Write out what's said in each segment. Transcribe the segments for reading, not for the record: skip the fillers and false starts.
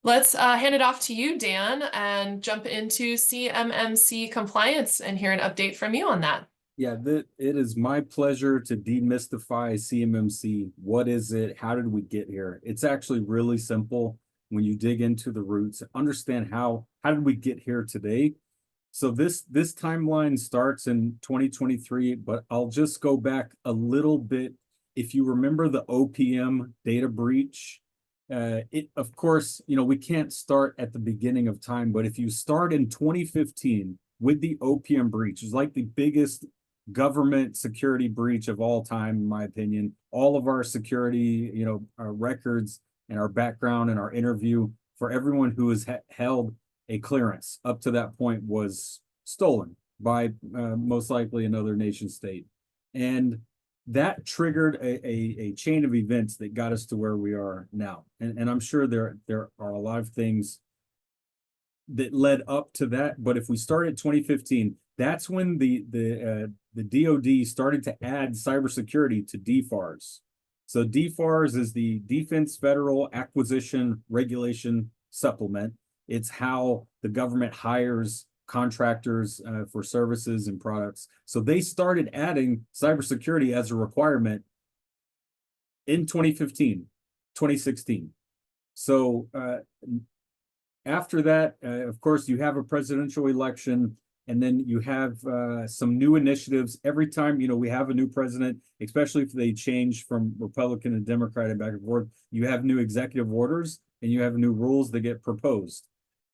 Let's hand it off to you, Dan, and jump into CMMC compliance and hear an update from you on that. Yeah, it is my pleasure to demystify CMMC. What is it? How did we get here? It's actually really simple when you dig into the roots, understand how did we get here today. So this timeline starts in 2023, but I'll just go back a little bit. If you remember the OPM data breach, it of course, we can't start at the beginning of time, but if you start in 2015 with the OPM breach, it's like the biggest government security breach of all time, in my opinion. All of our security, our records and our background and our interview for everyone who has held a clearance up to that point was stolen by most likely another nation state. And that triggered a chain of events that got us to where we are now. And I'm sure there are a lot of things that led up to that. But if we start at 2015, that's when the DoD started to add cybersecurity to DFARS. So DFARS is the Defense Federal Acquisition Regulation Supplement. It's how the government hires contractors for services and products. So they started adding cybersecurity as a requirement in 2015, 2016. So after that, of course, you have a presidential election, and then you have some new initiatives. Every time, we have a new president, especially if they change from Republican and Democrat and back and forth, you have new executive orders and you have new rules that get proposed.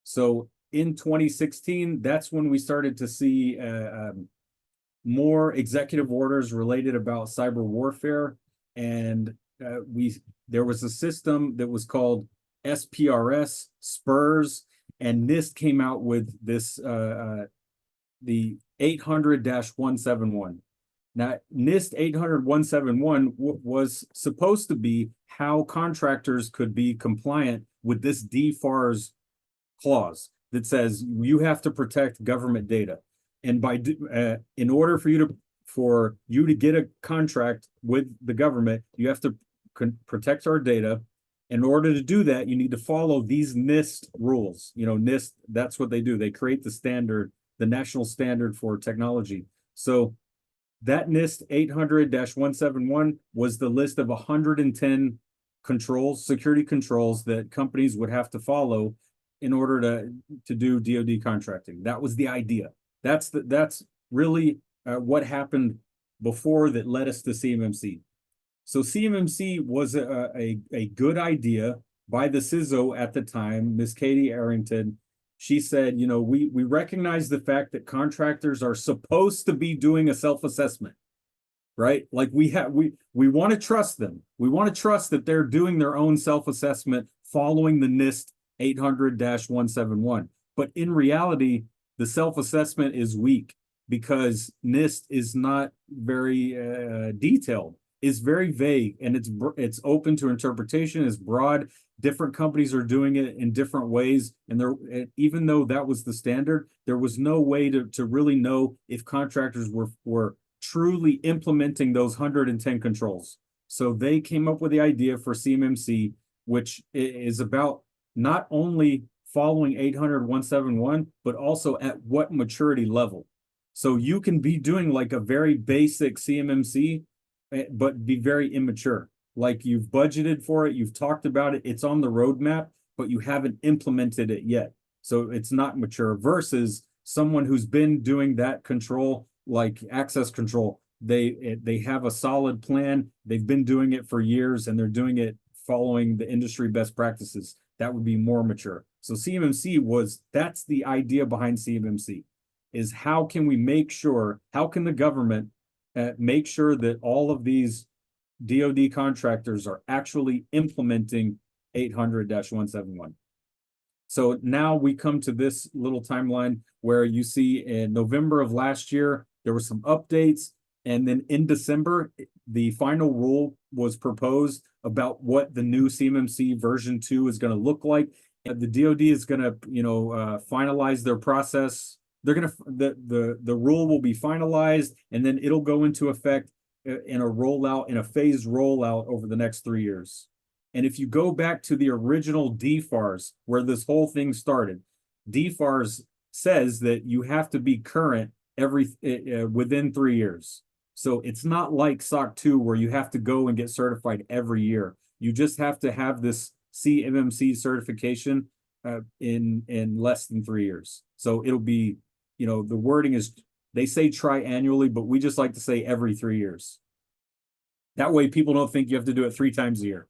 So in 2016, that's when we started to see more executive orders related about cyber warfare. And there was a system that was called SPRS, SPURS, and NIST came out with this, the 800-171. Now, NIST 800-171 was supposed to be how contractors could be compliant with this DFARS clause that says you have to protect government data. And in order for you to get a contract with the government, you have to protect our data. In order to do that, you need to follow these NIST rules. NIST, that's what they do. They create the standard, the national standard for technology. So that NIST 800-171 was the list of 110 controls, security controls that companies would have to follow in order to do DoD contracting. That was the idea. That's really what happened before that led us to CMMC. So CMMC was a good idea by the CISO at the time, Ms. Katie Arrington. She said, we recognize the fact that contractors are supposed to be doing a self-assessment, right? Like we want to trust them. We want to trust that they're doing their own self-assessment following the NIST 800-171. But in reality, the self-assessment is weak because NIST is not very detailed. Is very vague, and it's open to interpretation. It's broad. Different companies are doing it in different ways, and even though that was the standard, there was no way to really know if contractors were truly implementing those 110 controls. So they came up with the idea for CMMC, which is about not only following 800-171, but also at what maturity level. So you can be doing like a very basic CMMC, but be very immature. Like you've budgeted for it, you've talked about it, it's on the roadmap, but you haven't implemented it yet. So it's not mature versus someone who's been doing that control, like access control. They have a solid plan. They've been doing it for years and they're doing it following the industry best practices. That would be more mature. So CMMC that's the idea behind CMMC, is how can we make sure, how can the government make sure that all of these DoD contractors are actually implementing 800-171. So now we come to this little timeline where you see in November of last year, there were some updates. And then in December, the final rule was proposed about what the new CMMC version 2 is going to look like. And the DoD is going to, finalize their process. They're going to, the rule will be finalized, and then it'll go into effect in a phased rollout over the next 3 years. And if you go back to the original DFARS, where this whole thing started, DFARS says that you have to be current within 3 years. So it's not like SOC 2 where you have to go and get certified every year. You just have to have this CMMC certification in less than 3 years. So it'll be, the wording is, they say tri-annually, but we just like to say every 3 years. That way people don't think you have to do it 3 times a year.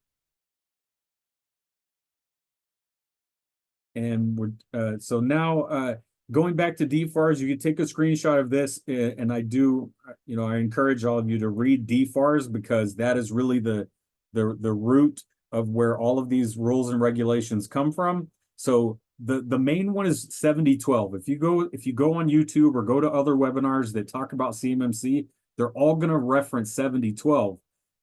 And we're so now going back to DFARS, you can take a screenshot of this, and I do, I encourage all of you to read DFARS, because that is really the root of where all of these rules and regulations come from. So the main one is 7012. If you go on YouTube or go to other webinars that talk about CMMC, they're all going to reference 7012.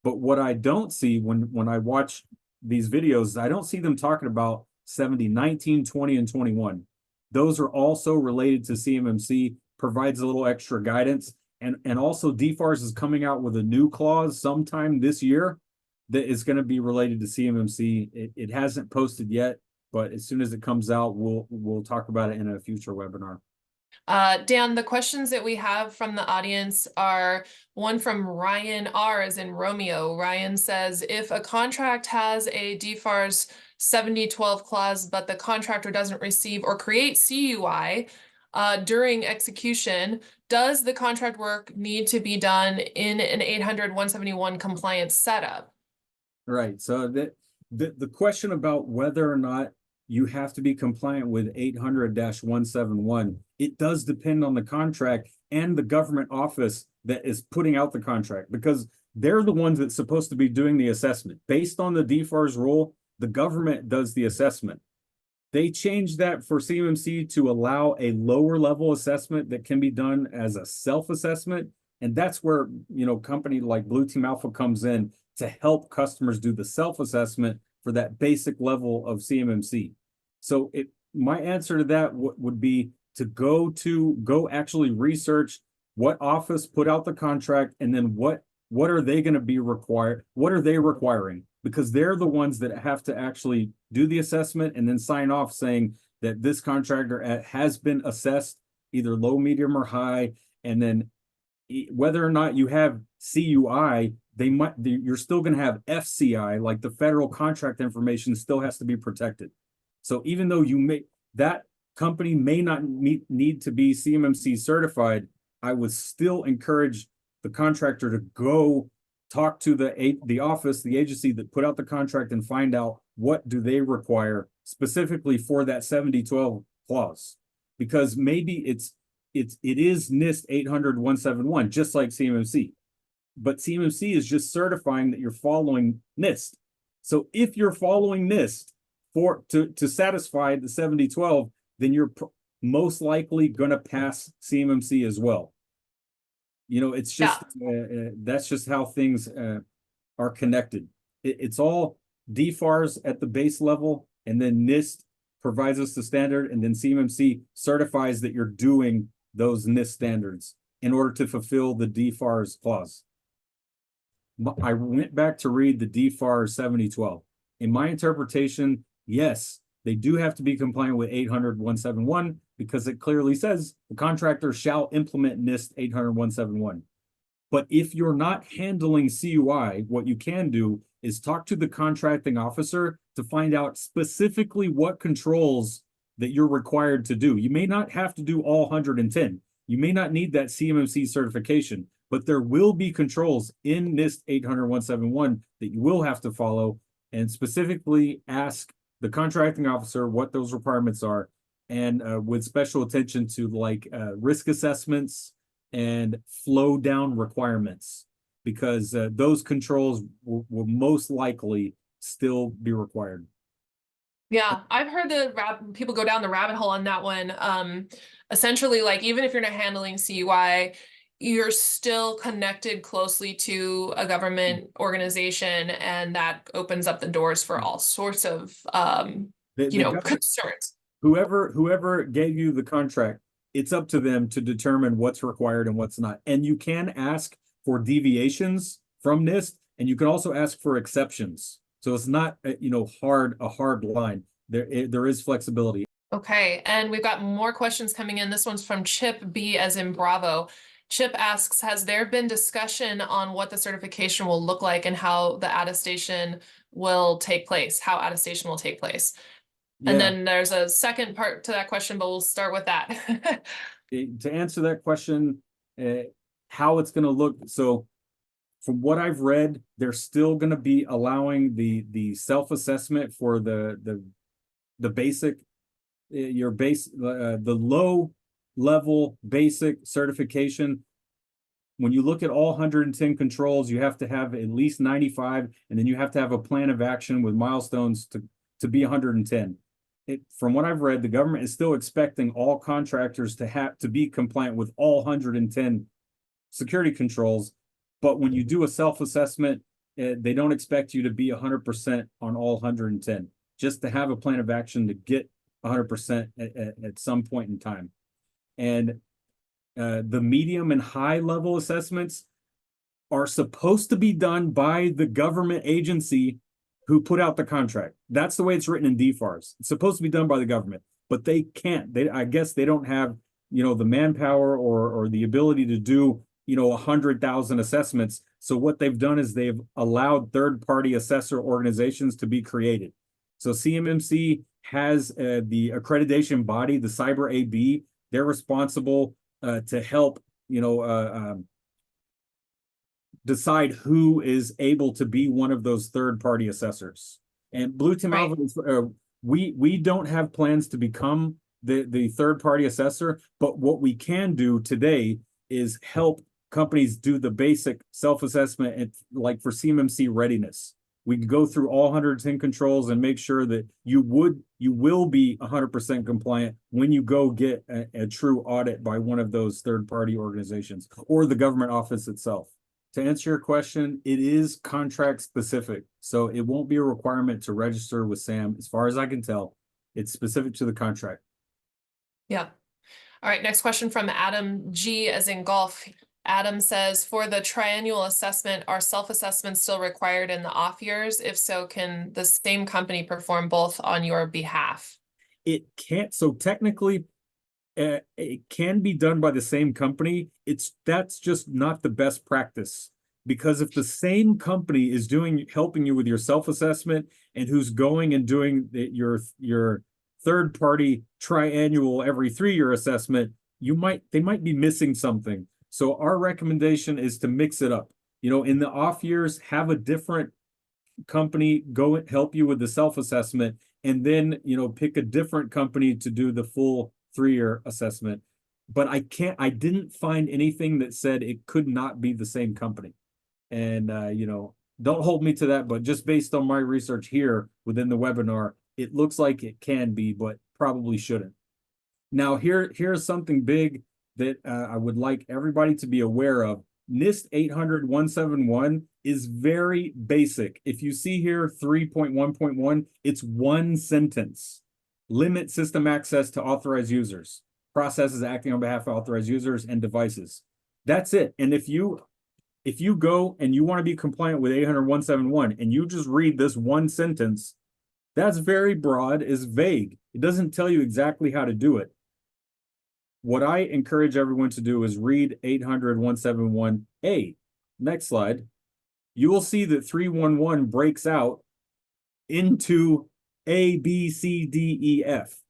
But what I don't see when I watch these videos, I don't see them talking about 70, 19, 20, and 21. Those are also related to CMMC, provides a little extra guidance. And also DFARS is coming out with a new clause sometime this year that is going to be related to CMMC. It hasn't posted yet, but as soon as it comes out, we'll talk about it in a future webinar. Dan, the questions that we have from the audience are one from Ryan R. as in Romeo. Ryan says, if a contract has a DFARS 7012 clause, but the contractor doesn't receive or create CUI during execution, does the contract work need to be done in an 800-171 compliance setup? Right. So the question about whether or not you have to be compliant with 800-171, it does depend on the contract and the government office that is putting out the contract, because they're the ones that's supposed to be doing the assessment. Based on the DFARS rule, the government does the assessment. They changed that for CMMC to allow a lower level assessment that can be done as a self-assessment. And that's where, company like Blue Team Alpha comes in to help customers do the self-assessment for that basic level of CMMC. So my answer to that would be to go actually research what office put out the contract, and then what are they going to be required? What are they requiring? Because they're the ones that have to actually do the assessment and then sign off saying that this contractor has been assessed either low, medium, or high. And then whether or not you have CUI, you're still going to have FCI, like the federal contract information still has to be protected. So even though that company may not need to be CMMC certified, I would still encourage the contractor to go talk to the office, the agency that put out the contract, and find out what do they require specifically for that 7012 clause. Because maybe it is NIST 800-171, just like CMMC. But CMMC is just certifying that you're following NIST. So if you're following NIST to satisfy the 7012, then you're most likely going to pass CMMC as well. It's just that's just how things are connected. It's all DFARS at the base level, and then NIST provides us the standard, and then CMMC certifies that you're doing those NIST standards in order to fulfill the DFARS clause. I went back to read the DFARS 7012. In my interpretation, yes, they do have to be compliant with 800-171, because it clearly says the contractor shall implement NIST 800-171. But if you're not handling CUI, what you can do is talk to the contracting officer to find out specifically what controls that you're required to do. You may not have to do all 110. You may not need that CMMC certification, but there will be controls in NIST 800-171 that you will have to follow, and specifically ask the contracting officer what those requirements are, and with special attention to risk assessments and flow down requirements, because those controls will most likely still be required. Yeah, I've heard people go down the rabbit hole on that one. Essentially, even if you're not handling CUI, you're still connected closely to a government organization, and that opens up the doors for all sorts of concerns. Whoever gave you the contract, it's up to them to determine what's required and what's not. And you can ask for deviations from NIST, and you can also ask for exceptions. So it's not, a hard line. There is flexibility. Okay, and we've got more questions coming in. This one's from Chip B as in Bravo. Chip asks, has there been discussion on what the certification will look like and how the attestation will take place, how attestation will take place? And Yeah, then there's a second part to that question, but we'll start with that. to answer that question, how it's going to look. So from what I've read, they're still going to be allowing the self-assessment for the basic, the low level basic certification. When you look at all 110 controls, you have to have at least 95, and then you have to have a plan of action with milestones to be 110. From what I've read, the government is still expecting all contractors to be compliant with all 110 security controls. But when you do a self-assessment, they don't expect you to be 100% on all 110, just to have a plan of action to get 100% at some point in time. And the medium and high level assessments are supposed to be done by the government agency who put out the contract. That's the way it's written in DFARS. It's supposed to be done by the government, but they can't. I guess they don't have, the manpower or the ability to do, 100,000 assessments. So what they've done is they've allowed third-party assessor organizations to be created. So CMMC has the accreditation body, the Cyber AB. They're responsible to help, decide who is able to be one of those third-party assessors. And Blue Team Right. Alpha, we don't have plans to become the third-party assessor, but what we can do today is help companies do the basic self-assessment, and like for CMMC readiness. We can go through all 110 controls and make sure that you will be 100% compliant when you go get a true audit by one of those third-party organizations or the government office itself. To answer your question, it is contract specific, so it won't be a requirement to register with SAM. As far as I can tell, it's specific to the contract. Yeah. All right, next question from Adam G as in golf. Adam says, for the triennial assessment, are self-assessments still required in the off years? If so, can the same company perform both on your behalf? It can't. So technically, it can be done by the same company. That's just not the best practice, because if the same company is helping you with your self-assessment and who's going and doing your third-party triannual every 3-year assessment, they might be missing something. So our recommendation is to mix it up. In the off years, have a different company go and help you with the self-assessment, and then pick a different company to do the full 3-year assessment. But I didn't find anything that said it could not be the same company. And don't hold me to that, but just based on my research here within the webinar, it looks like it can be, but probably shouldn't. Now here's something big that I would like everybody to be aware of. NIST 800-171 is very basic. If you see here 3.1.1, it's one sentence. Limit system access to authorized users. Processes acting on behalf of authorized users and devices. That's it. And if you go and you want to be compliant with 800-171 and you just read this one sentence, that's very broad, is vague. It doesn't tell you exactly how to do it. What I encourage everyone to do is read 800-171A. Next slide. You will see that 311 breaks out into A, B, C, D, E, F.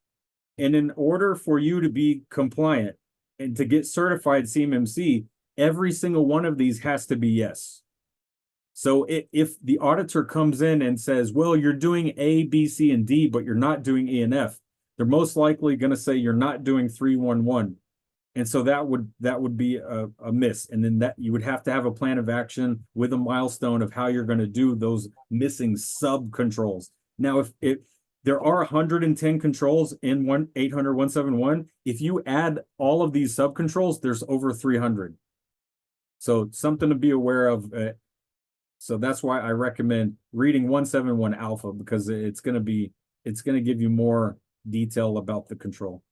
And in order for you to be compliant and to get certified CMMC, every single one of these has to be yes. So if the auditor comes in and says, well, you're doing A, B, C, and D, but you're not doing E and F, they're most likely going to say you're not doing 311. And so that would be a miss. And then that you would have to have a plan of action with a milestone of how you're going to do those missing sub controls. Now, if there are 110 controls in 800-171, if you add all of these sub controls, there's over 300. So something to be aware of. So that's why I recommend reading 171 Alpha, because it's going to give you more detail about the control.